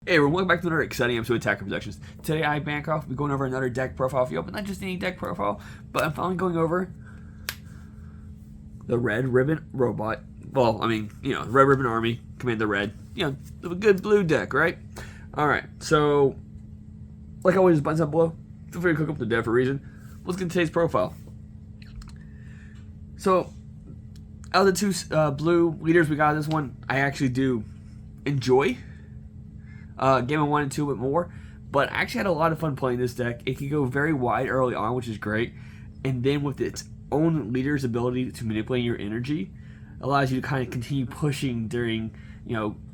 Hey everyone, welcome back to another exciting episode of Attacker Productions. Today I, Bancroft, will be going over another deck profile for you, but not just any deck profile, but I'm finally going over the Red Ribbon Robot. Well, Red Ribbon Army, Commander Red. A good blue deck, right? Alright, so, like always, buttons up below. Feel free to click up the deck for a reason. Let's get into today's profile. So, out of the two blue leaders we got this one, I actually do enjoy Game of 1 and 2 a bit more, but I actually had a lot of fun playing this deck. It can go very wide early on, which is great, and then with its own leader's ability to manipulate your energy, allows you to kind of continue pushing during,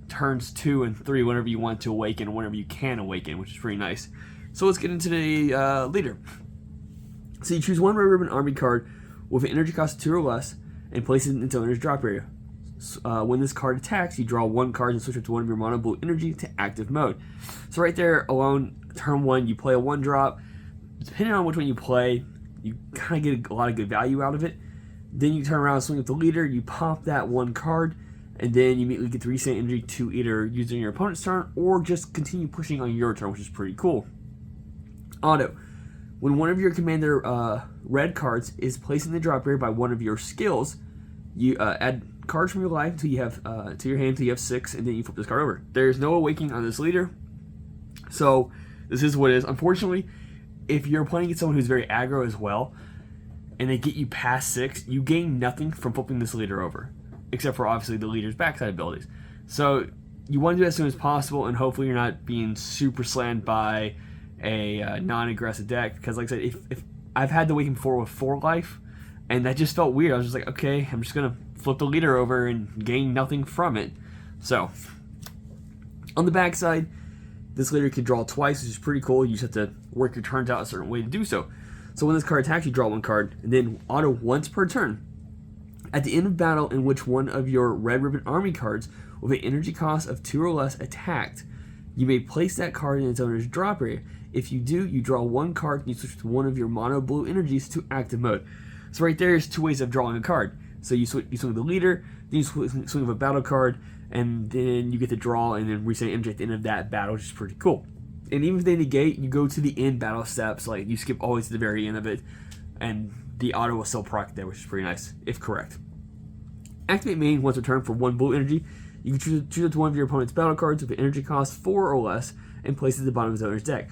turns 2 and 3 whenever you want to awaken, or whenever you can awaken, which is pretty nice. So let's get into the leader. So you choose one Red Ribbon Army card with an energy cost of 2 or less, and place it in its owner's drop area. When this card attacks, you draw one card and switch it to one of your mono blue energy to active mode. So right there alone, turn 1, you play a 1-drop. Depending on which one you play, you kind of get a lot of good value out of it. Then you turn around and swing with the leader, you pop that one card, and then you immediately get the reset energy to either use it on your opponent's turn or just continue pushing on your turn, which is pretty cool. Auto. When one of your commander red cards is placed in the drop area by one of your skills, you add cards from your life to your hand until you have 6, and then you flip this card over. There's no awakening on this leader, so this is what it is. Unfortunately, if you're playing against someone who's very aggro as well, and they get you past 6, you gain nothing from flipping this leader over, except for obviously the leader's backside abilities. So you want to do that as soon as possible, and hopefully you're not being super slammed by a non-aggressive deck, because like I said, if I've had to awaken before with 4 life, and that just felt weird. I was just like, okay, I'm just gonna flip the leader over and gain nothing from it. So, on the backside, this leader can draw twice, which is pretty cool. You just have to work your turns out a certain way to do so. So when this card attacks, you draw one card, and then auto once per turn. At the end of battle in which one of your Red Ribbon Army cards with an energy cost of 2 or less attacked, you may place that card in its owner's drop area. If you do, you draw one card and you switch to one of your mono blue energies to active mode. So right there is 2 ways of drawing a card. So you swing with the leader, then you swing with a battle card, and then you get to draw and then reset energy at the end of that battle, which is pretty cool. And even if they negate, you go to the end battle steps, like you skip always to the very end of it, and the auto will still proc there, which is pretty nice, if correct. Activate main once per turn for 1 blue energy. You can choose up to one of your opponent's battle cards with an energy cost 4 or less and place it at the bottom of his owner's deck.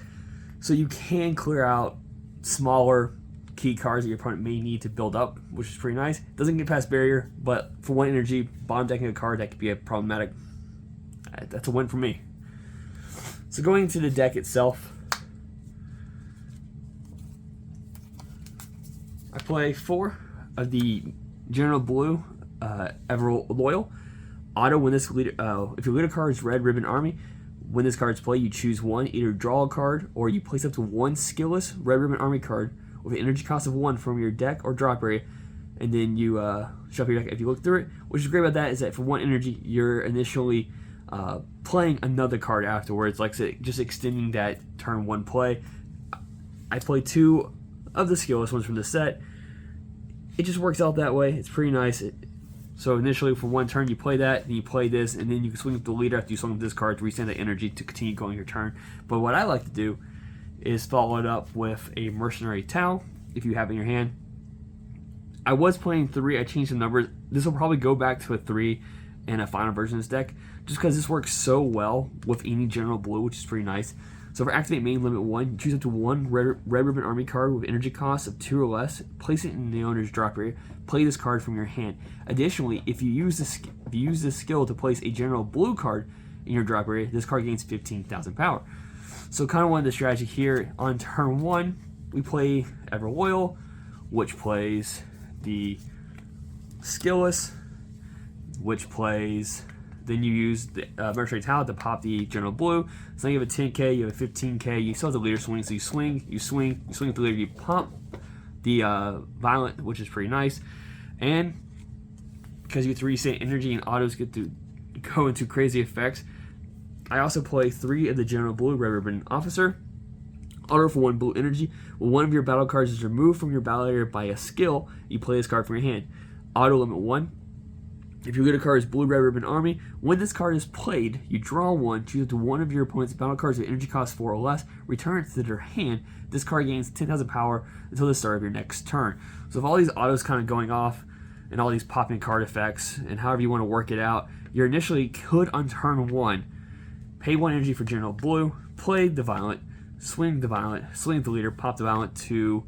So you can clear out smaller key cards that your opponent may need to build up, which is pretty nice. Doesn't get past barrier, but for 1 energy, bottom decking a card, that could be a problematic. That's a win for me. So going into the deck itself, I play 4 of the General Blue Ever Loyal. Auto when this leader, if your leader card is Red Ribbon Army, when this card's played, you choose one, either draw a card or you place up to 1 skillless Red Ribbon Army card with an energy cost of 1 from your deck or drop area, and then you shuffle your deck if you look through it. Which is great about that is that for 1 energy, you're initially playing another card afterwards, like say, just extending that turn 1 play. I play 2 of the skillless ones from the set. It just works out that way. It's pretty nice. So initially for 1 turn you play that, then you play this, and then you can swing with the leader after you swing with this card to reset the energy to continue going your turn. But what I like to do is follow it up with a Mercenary Towel, if you have it in your hand. I was playing 3, I changed the numbers. This will probably go back to a 3 in a final version of this deck, just because this works so well with any General Blue, which is pretty nice. So for Activate Main Limit 1, you choose up to 1 Red Ribbon Army card with energy cost of 2 or less, place it in the owner's drop area, play this card from your hand. Additionally, if you use this skill to place a General Blue card in your drop area, this card gains 15,000 power. So kind of one of the strategy here, on turn 1, we play Ever Loyal, which plays the skillless, which plays, then you use the Mercenary Talent to pop the General Blue. So now you have a 10k, you have a 15k, you still have the leader swing, so you swing with the leader, you pump the Violent, which is pretty nice. And because you get to reset energy and autos get to go into crazy effects, I also play 3 of the General Blue Red Ribbon Officer. Auto for 1 blue energy. When one of your battle cards is removed from your battle area by a skill, you play this card from your hand. Auto limit 1. If your leader card is Blue Red Ribbon Army, when this card is played, you draw one, choose up to one of your opponent's battle cards with energy cost 4 or less, return it to their hand. This card gains 10,000 power until the start of your next turn. So if all these autos kind of going off, and all these popping card effects, and however you want to work it out, you initially could on turn 1, pay 1 energy for General Blue, play the Violent, swing the Violent, swing the leader, pop the Violent to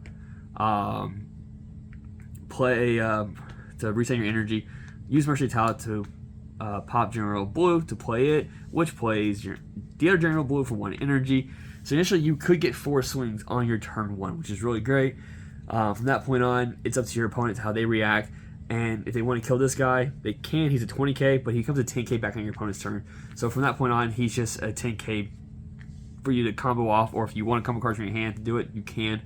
to reset your energy, use Mercy Talent to pop General Blue to play it, which plays the other General Blue for 1 energy. So initially you could get 4 swings on your turn 1, which is really great. From that point on, it's up to your opponent how they react. And if they want to kill this guy, they can. He's a 20k, but he comes a 10k back on your opponent's turn. So from that point on, he's just a 10k for you to combo off, or if you want to combo cards from your hand to do it, you can.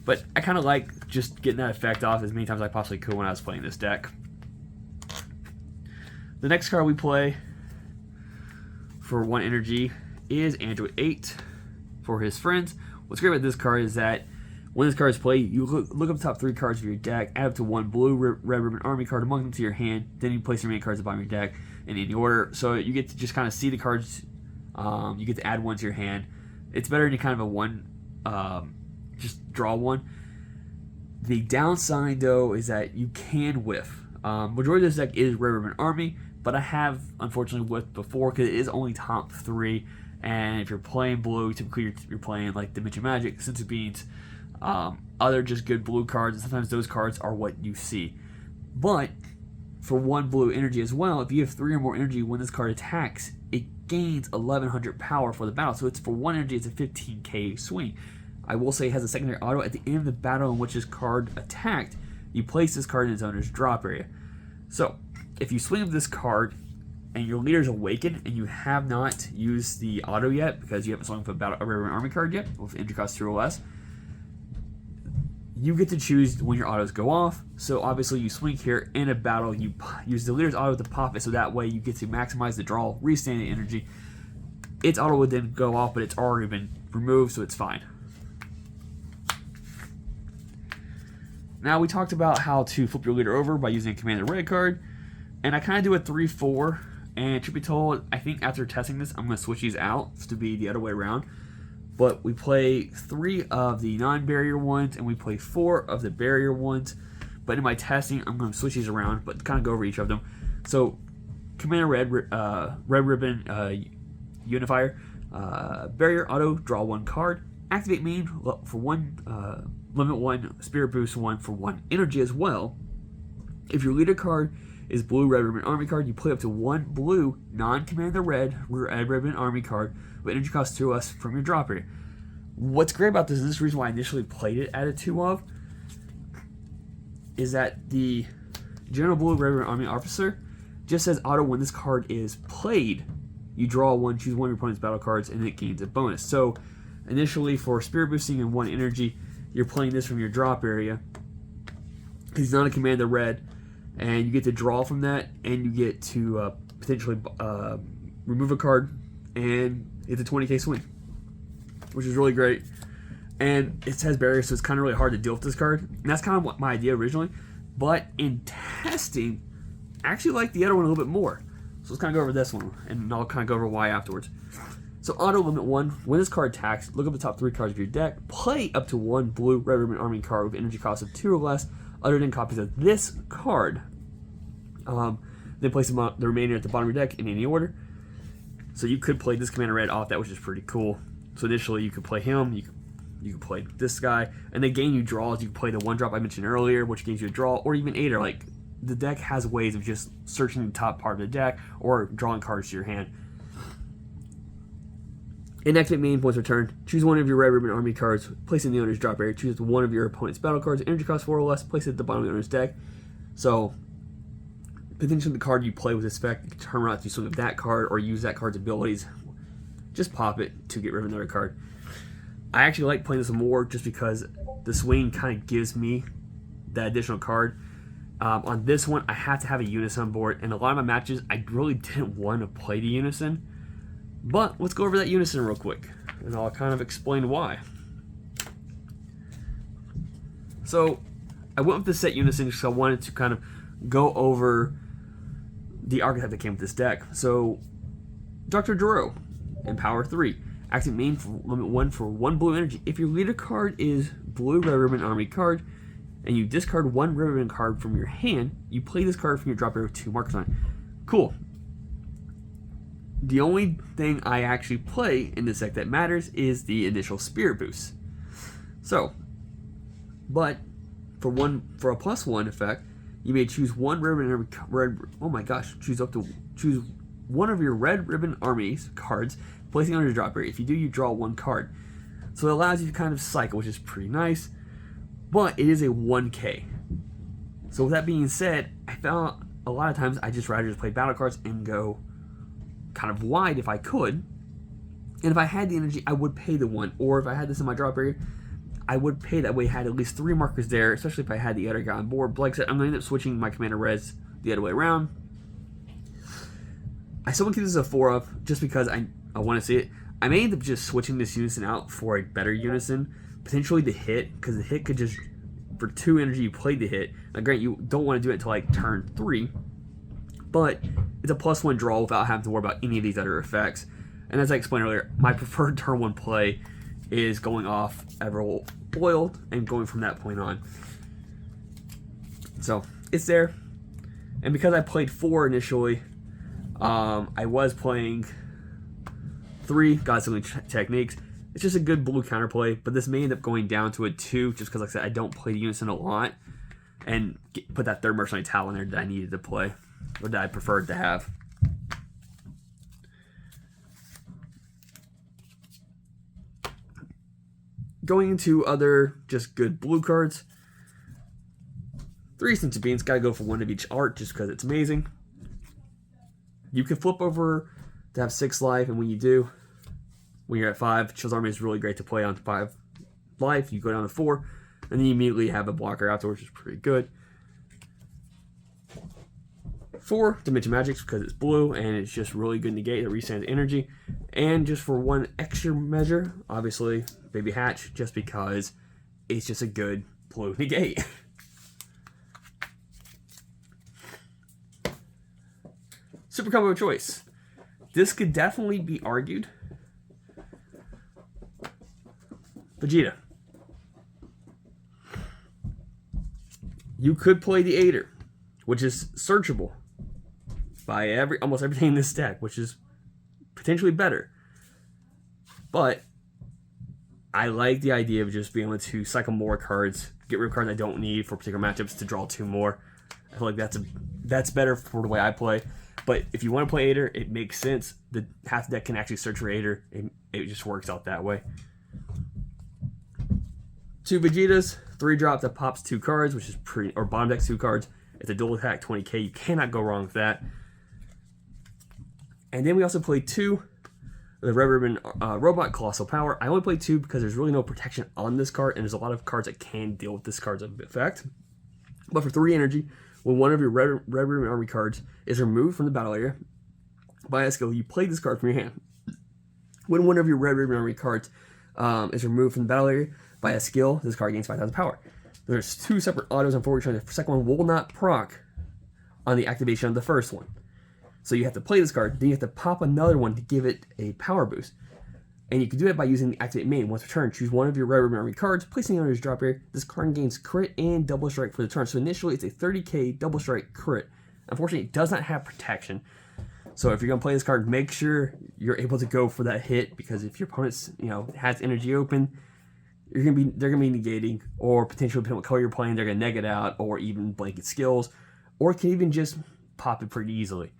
But I kind of like just getting that effect off as many times as I possibly could when I was playing this deck. The next card we play for 1 energy is Android 8 for his friends. What's great about this card is that when this card is played, you look up the top 3 cards of your deck, add up to 1 Blue Red Ribbon Army card among them to your hand, then you place your remaining cards at the bottom of your deck in any order. So you get to just kind of see the cards, you get to add 1 to your hand. It's better than kind of a 1, just draw 1. The downside though is that you can whiff. Majority of this deck is Red Ribbon Army, but I have unfortunately whiffed before because it is only top 3, and if you're playing blue, typically you're playing like Dimension Magic, Sense of Beans, other just good blue cards, and sometimes those cards are what you see. But for 1 blue energy as well, if you have 3 or more energy when this card attacks, it gains 1100 power for the battle. So it's for 1 energy, it's a 15k swing. I will say it has a secondary auto at the end of the battle in which this card attacked. You place this card in its owner's drop area. So if you swing with this card and your leader's awakened and you have not used the auto yet because you haven't swung with a Ribbon Army card yet with energy cost 2 or less, you get to choose when your autos go off. So obviously you swing here in a battle, you use the leader's auto to pop it, so that way you get to maximize the draw, restand the energy. Its auto would then go off, but it's already been removed, so it's fine. Now we talked about how to flip your leader over by using a Commander Red card, and I kind of do a 3-4, and truth be told, I think after testing this, I'm going to switch these out to be the other way around. But we play 3 of the non-barrier ones, and we play 4 of the barrier ones. But in my testing, I'm going to switch these around, but kind of go over each of them. So, Commander Red Ribbon Unifier, Barrier Auto, draw 1 card. Activate main for 1, limit 1, Spirit Boost 1 for 1 energy as well. If your leader card is Blue Red Ribbon Army card, you play up to 1 blue non-Commander Red Ribbon Army card with energy cost 2 less from your drop area. What's great about this, and this is the reason why I initially played it at a 2 of, is that the General Blue Red Ribbon Army Officer just says auto when this card is played, you draw 1, choose 1 of your opponent's battle cards, and it gains a bonus. So initially for Spirit Boosting and 1 energy, you're playing this from your drop area. He's not a Commander Red, and you get to draw from that, and you get to potentially remove a card, and it's a 20k swing, which is really great. And it has barriers, so it's kind of really hard to deal with this card. And that's kind of what my idea originally. But in testing, I actually like the other one a little bit more. So let's kind of go over this one, and I'll kind of go over why afterwards. So auto limit 1, when this card attacks, look up the top 3 cards of your deck, play up to 1 blue Red Ribbon Army card with energy cost of 2 or less, other than copies of this card. Then place the remainder at the bottom of your deck in any order. So you could play this Commander Red off that, which is pretty cool. So initially you could play him, you could play this guy, and they gain you draws. You can play the 1-drop I mentioned earlier, which gives you a draw, or even Aider. Like, the deck has ways of just searching the top part of the deck or drawing cards to your hand. In activate main points return, choose 1 of your Red Ribbon Army cards, place it in the owner's drop area, choose 1 of your opponent's battle cards, energy cost 4 or less, place it at the bottom of the owner's deck. So potentially the card you play with this effect, you can turn around to swing of that card or use that card's abilities. Just pop it to get rid of another card. I actually like playing this more just because the swing kind of gives me that additional card. On this one, I have to have a Unison board, and a lot of my matches, I really didn't want to play the Unison. But let's go over that Unison real quick, and I'll kind of explain why. So I went with the set Unison because I wanted to kind of go over the archetype that came with this deck. So, Dr. Duro, in Power 3, active main for limit 1 for 1 blue energy. If your leader card is blue Red Ribbon Army card, and you discard 1 Red Ribbon card from your hand, you play this card from your drop area with 2 markers on it. Cool. The only thing I actually play in this deck that matters is the initial Spirit boost. So, but for a +1 effect, you may choose 1 choose one of your Red Ribbon Armies cards, placing on your drop area. If you do, you draw 1 card. So it allows you to kind of cycle, which is pretty nice. But it is a 1K. So with that being said, I found a lot of times I just rather just play battle cards and go kind of wide if I could. And if I had the energy, I would pay the 1. Or if I had this in my drop area, I would pay that way. I had at least 3 markers there, especially if I had the other guy on board. But like I said, I'm going to end up switching my Commander Reds the other way around. I still want to keep this as a 4-up just because I want to see it. I may end up just switching this Unison out for a better Unison. Potentially the hit, because the hit could just, for 2 energy, you played the hit. Now, granted, you don't want to do it until like turn 3, but it's a +1 draw without having to worry about any of these other effects. And as I explained earlier, my preferred turn 1 play is going off Ever Boiled and going from that point on. So it's there, and because I played 4 initially, I was playing 3 God-Sealing Techniques. It's just a good blue counterplay, but this may end up going down to a 2 just because, like I said, I don't play the Unison a lot, and put that 3rd Mercenary Towel in there that I needed to play, or that I preferred to have. Going into other just good blue cards, 3 Sense of Beings, gotta go for 1 of each art just because it's amazing. You can flip over to have 6 life, and when you do, when you're at 5, Chill's Army is really great to play on 5 life. You go down to 4, and then you immediately have a blocker afterwards, which is pretty good. 4 Dimension Magics because it's blue, and it's just really good negate that resends energy. And just for 1 extra measure, obviously, Baby Hatch, just because it's just a good blue negate. Super combo choice. This could definitely be argued. Vegeta. You could play the Aider, which is searchable by almost everything in this deck, which is potentially better. But I like the idea of just being able to cycle more cards, get rid of cards I don't need for particular matchups to draw 2 more. I feel like that's better for the way I play. But if you want to play Aider, it makes sense. The half deck can actually search for Aider. It just works out that way. 2 Vegetas, 3-drop that pops 2 cards, which is pretty, or bottom deck 2 cards. It's a dual attack 20k. You cannot go wrong with that. And then we also play 2 the Red Ribbon Robot Colossal Power. I only play 2 because there's really no protection on this card, and there's a lot of cards that can deal with this card's effect. But for 3 energy, when one of your Red Ribbon Army cards is removed from the battle area by a skill, you play this card from your hand. When one of your Red Ribbon Army cards is removed from the battle area by a skill, this card gains 5,000 power. There's 2 separate autos, unfortunately. The second one will not proc on the activation of the first one. So you have to play this card, then you have to pop another one to give it a power boost. And you can do that by using the Activate Main. Once per turn, choose one of your Red Ribbon Army cards, placing it on your drop area. This card gains crit and double strike for the turn. So initially, it's a 30k double strike crit. Unfortunately, it does not have protection. So if you're going to play this card, make sure you're able to go for that hit, because if your opponent's, has energy open, they're gonna be negating, or potentially depending on what color you're playing, they're gonna neg it out, or even blanket skills, or can even just pop it pretty easily.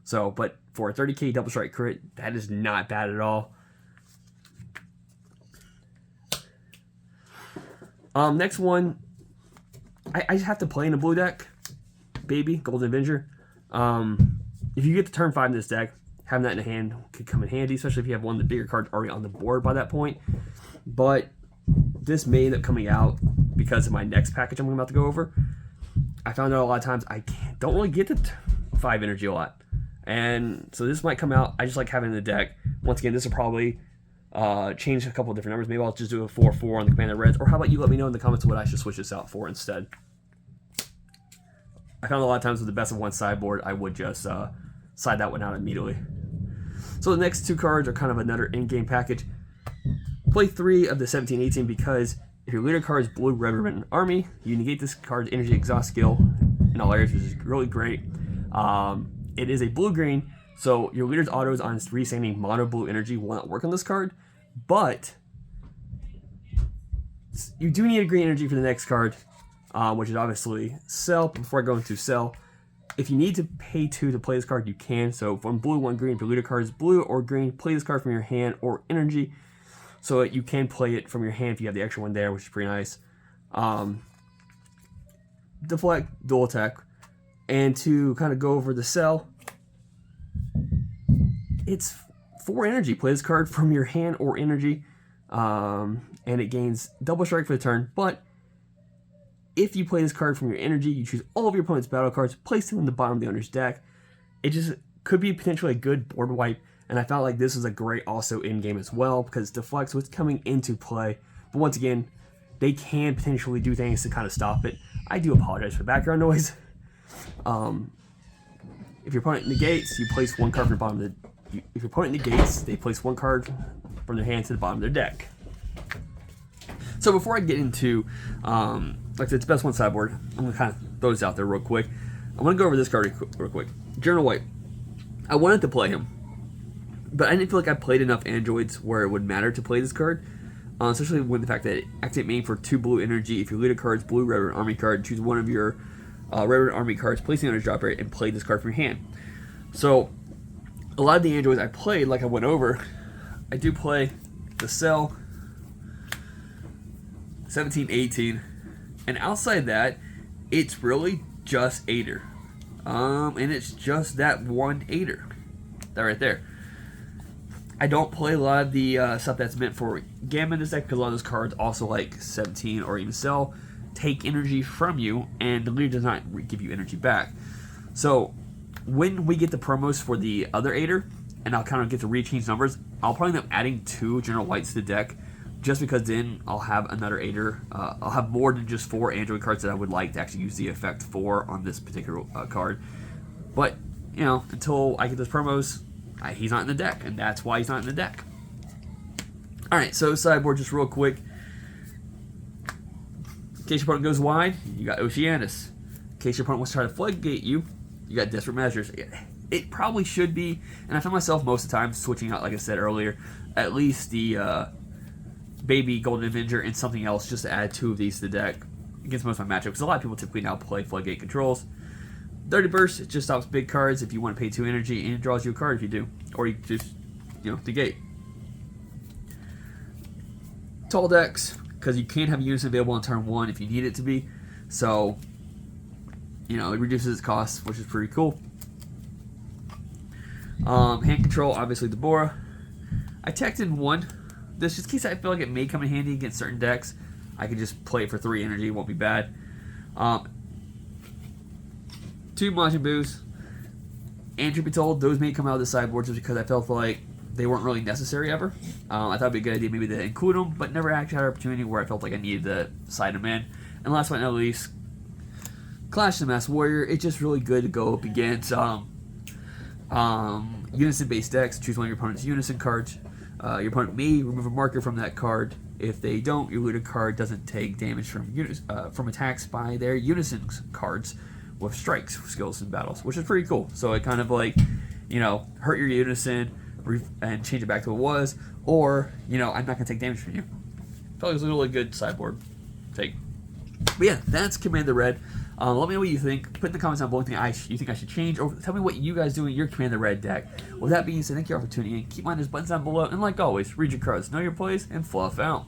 So, but for a 30k double strike crit, that is not bad at all. Next one, I just have to play in a blue deck, baby, Golden Avenger. If you get to turn 5 in this deck, having that in the hand could come in handy, especially if you have one of the bigger cards already on the board by that point. But this may end up coming out because of my next package I'm about to go over. I found out a lot of times I don't really get to 5 energy a lot. And so this might come out. I just like having it in the deck. Once again, this will probably change a couple of different numbers. Maybe I'll just do a 4/4 on the Commander Reds. Or how about you let me know in the comments what I should switch this out for instead. I found a lot of times with the best of one sideboard, I would just side that one out immediately. So the next two cards are kind of another in-game package. Play 3 of the 17-18 because if your leader card is blue, red, or red army, you negate this card's energy exhaust skill in all areas, which is really great. It is a blue-green, so your leader's autos on resending mono blue energy will not work on this card, but you do need a green energy for the next card, which is obviously sell. Before I go into sell, if you need to pay 2 to play this card, you can. So 1 blue, 1 green. If your leader card is blue or green, play this card from your hand or energy. So you can play it from your hand if you have the extra one there, which is pretty nice. Deflect, dual attack. And to kind of go over the sell, it's 4 energy. Play this card from your hand or energy. And it gains double strike for the turn. But if you play this card from your energy, you choose all of your opponent's battle cards, place them in the bottom of the owner's deck. It just could be potentially a good board wipe. And I felt like this was a great also in-game as well because Deflect was coming into play. But once again, they can potentially do things to kind of stop it. I do apologize for the background noise. If your opponent negates, you place 1 card from the bottom of the... If your opponent negates, they place 1 card from their hand to the bottom of their deck. So before I get into, like it's best one sideboard, I'm going to kind of throw this out there real quick. I want to go over this card real quick. Journal Wipe. I wanted to play him, but I didn't feel like I played enough androids where it would matter to play this card. Especially with the fact that it activate main for 2 blue energy. If your leader card is blue, red, or army card, choose one of your red, or army cards, place the owner's drop rate, and play this card from your hand. So, a lot of the androids I played, like I went over, I do play the Cell, 17, 18, and outside that, it's really just Aider. And it's just that one Aider. That right there. I don't play a lot of the stuff that's meant for Gamma in this deck because a lot of those cards also like 17 or even Cell take energy from you and the leader does not give you energy back. So when we get the promos for the other Aider and I'll kind of get to rechange numbers, I'll probably end up adding 2 General Whites to the deck just because then I'll have another Aider. I'll have more than just 4 Android cards that I would like to actually use the effect for on this particular card. But, you know, until I get those promos, he's not in the deck, and that's why he's not in the deck. Alright, so sideboard just real quick. In case your opponent goes wide, you got Oceanus. In case your opponent wants to try to floodgate you, you got Desperate Measures. It probably should be, and I find myself most of the time switching out, like I said earlier, at least the Baby Golden Avenger and something else just to add 2 of these to the deck against most of my matchups, because a lot of people typically now play Floodgate controls. Dirty Burst, it just stops big cards if you want to pay 2 energy, and it draws you a card if you do. Or you just, you know, negate. Tall Decks, because you can have Unison available on turn 1 if you need it to be. So, you know, it reduces its cost, which is pretty cool. Hand Control, obviously Deborah. I teched in 1. This just in case I feel like it may come in handy against certain decks. I can just play it for 3 energy, it won't be bad. 2 Majin Boos, and truth be told, those may come out of the sideboard just because I felt like they weren't really necessary ever. I thought it'd be a good idea maybe to include them, but never actually had an opportunity where I felt like I needed to side them in. And last but not least, Clash the Masked Warrior. It's just really good to go up against Unison-based decks. Choose one of your opponent's Unison cards. Your opponent may remove a marker from that card. If they don't, your looted card doesn't take damage from attacks by their Unison cards with strikes, skills, and battles, which is pretty cool. So it kind of like, you know, hurt your Unison and change it back to what it was, or, you know, I'm not going to take damage from you. Felt like it was a really good sideboard take. But yeah, that's Commander Red. Let me know what you think. Put in the comments down below anything you think I should change, or tell me what you guys do in your Commander Red deck. With that being said, thank you all for tuning in. Keep mind those buttons down below, and like always, read your cards, know your plays, and fluff out.